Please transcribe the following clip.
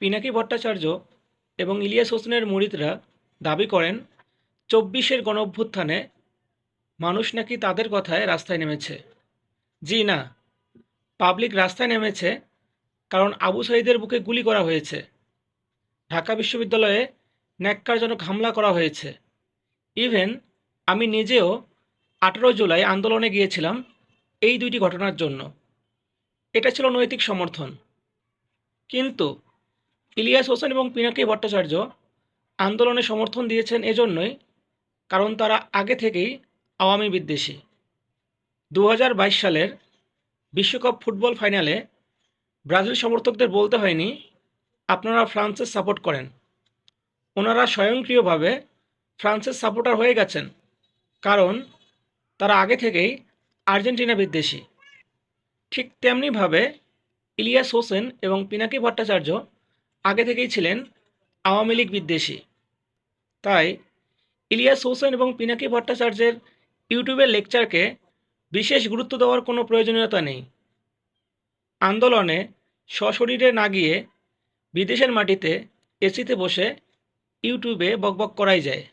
পিনাকি ভট্টাচার্য এবং ইলিয়াস হোসেনের মুরিদরা দাবি করেন ২৪-এর গণঅভ্যুত্থানে মানুষ নাকি তাদের কথায় রাস্তায় নেমেছে। জি না, পাবলিক রাস্তায় নেমেছে কারণ আবু সাঈদের বুকে গুলি করা হয়েছে, ঢাকা বিশ্ববিদ্যালয়ে ন্যাক্কারজনক হামলা করা হয়েছে। ইভেন আমি নিজেও ১৮ জুলাই আন্দোলনে গিয়েছিলাম এই দুইটি ঘটনার জন্য। এটা ছিল নৈতিক সমর্থন। কিন্তু ইলিয়াস হোসেন এবং পিনাকি ভট্টাচার্য আন্দোলনে সমর্থন দিয়েছেন এজন্যই কারণ তারা আগে থেকেই আওয়ামী বিদ্বেষী। ২০২২ সালের বিশ্বকাপ ফুটবল ফাইনালে ব্রাজিল সমর্থকদের বলতে হয়নি আপনারা ফ্রান্সের সাপোর্ট করেন। ওনারা স্বয়ংক্রিয়ভাবে ফ্রান্সের সাপোর্টার হয়ে গেছেন কারণ তারা আগে থেকেই আর্জেন্টিনা বিদ্বেষী। ঠিক তেমনিভাবে ইলিয়াস হোসেন এবং পিনাকি ভট্টাচার্য আগে থেকেই ছিলেন আওয়ামী লীগ বিদ্বেষী। তাই ইলিয়াস হোসেন এবং পিনাকি ভট্টাচার্যের ইউটিউবের লেকচারকে বিশেষ গুরুত্ব দেওয়ার কোনো প্রয়োজনীয়তা নেই। আন্দোলনে সশরীরে না গিয়ে বিদেশের মাটিতে এসিতে বসে ইউটিউবে বকবক করাই যায়।